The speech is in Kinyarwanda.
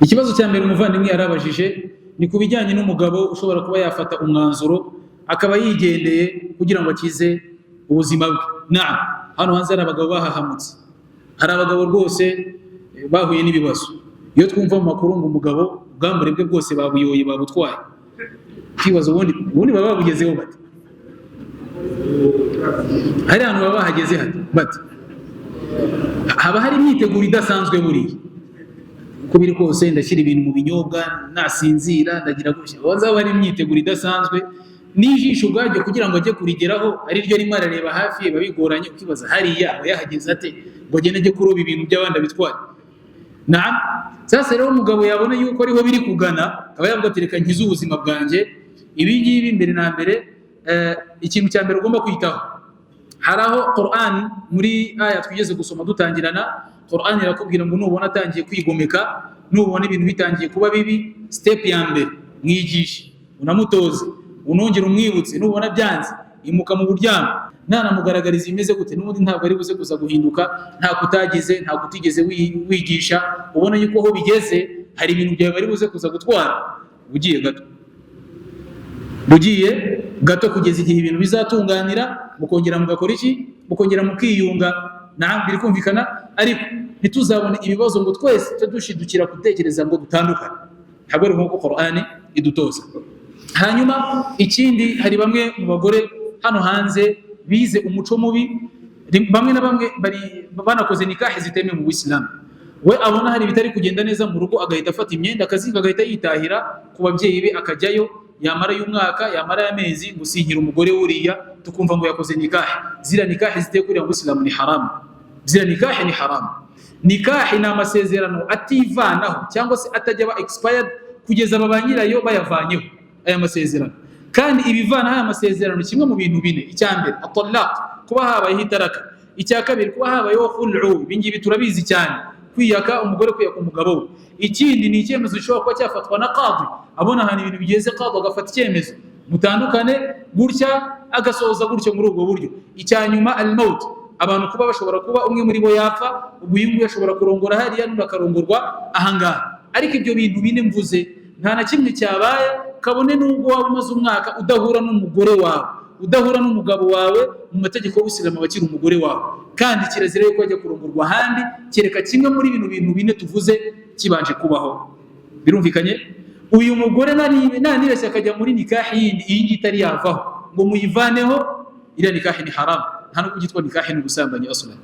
Ikibazo cya mbere umuvandimwe yarabajije ni ku bijyanye n'umugabo ushobora kuba yafata umwanzuro akaba yigendeye kugira ngo akize ubuzima bwe. Hano hanze hari abagabo bahahamutse, hari abagabo rwose bahuye n'ibibazo. Iyo twumva mu makuru ngo umugabo ubwambure bwe bwose babuyoye babutwaye, ikibazo ubundi baba babugezeho bati, hari ahantu baba bahageze bati, haba hari imyiteguro idasanzwe buriya. Uko biri kose ndashyira ibintu mu binyobwa, nasinzira ndagira gutya, haba hari imyiteguro idasanzwe, n'ijisho ubwaryo kugira ngo ajye kurigeraho ari ryo rimwe arareba hafi biba bigoranye. Ukibaza hariya aba yahageze ate ngo agende ajye kuroba ibintu by'abandi abitwaye. Sasa rero umugabo yabona yuko ariho biri kugana, aba yavuga ati reka nkize ubuzima bwanjye. Ibi ngibi mbere na mbere, ikintu cya mbere ugomba kwitaho, hari aho Qur'an muri aya twigeze gusoma dutangirana, Qur'an irakubwira ngo nubona atangiye kwigomeka, nubona ibintu bitangiye kuba bibi, step ya mbere mwigishe, unamutoze, unongera umwibutse. Nubona byanze, imuka mu buryamo, nanamugaragariza imeze gute, n'ubundi ntabwo ari buze kuza guhinduka nta kutagize, nta kutigeze wigisha. Ubona yuko aho bigeze hari ibintu byawe bari buze kuza gutwara, bugiye gato kugeza igihe ibintu bizatunganira, mukongera mugakora iki, mukongera mukiyunga. Biri kumvikana, ariko ntituzabone ibibazo ngo twese dushidukira gutekereza ngo dutandukane. Ntabwo ari nk'uko Qur'ani idutoza. Hanyuma ikindi, hari bamwe mu bagore hano hanze bize umuco mubi, bamwe na bamwe banakoze nikahi zitemewe mu Islam. We abona hari bitari kugenda neza mu rugo, agahita afata imyenda akazinga, agahita yitahira ku babyeyi be, akajyayo, yamara y'umwaka, yamara y'amezi, gusinyira umugore wuriya, tukumva ngo yakoze nikahi. Zira nikahi zitekuriye mu Islam ni haramu. Zira nikahi ni haramu. Nikahi ni amasezerano ativanaho cyangwa se atajya aba expired kugeza ba nyirayo bayavanyeho aya masezerano. Kandi ibivana aya masezerano kimwe mu bintu bine. Icya mbere at-talaq, kuba habayeho itaraka. Icya kabiri kuba habayeho khul'u, ibingibi turabizi cyane, kwiyaka umugore, kwiyaka umugabo we. Ikindi ni icyemezo gishobora kuba cyafatwa na qadi, abona ahantu ibintu bigeze, qadi agafata icyemezo, mutandukane gutya, agasohoza gutyo muri ubwo buryo. Icya nyuma al-maut, abantu kuba bashobora kuba umwe muri bo yapfa, uyu nguyu ashobora kurongora hariya n'undi akarongorwa ahangaha. Ariko ibyo bintu bine mvuze nta na kimwe cyabaye, kabone nubwo waba umaze umwaka udahura n'umugore wawe, udahura n'umugabo wawe, mu mategeko y'Ubusilamu bakiri umugore wawe. Kandi kirazira yuko ajya kurongorwa ahandi, kereka kimwe muri bino bintu bine tuvuze kibanje kubaho. Birumvikanye? Uyu mugore nanireshya akajya muri nikahi yindi, iyi ngiyi itari yavaho ngo muyivaneho, iriya nikahi ni haramu. Nta nubwo byitwa nikahi, ni ubusambanyi aslan.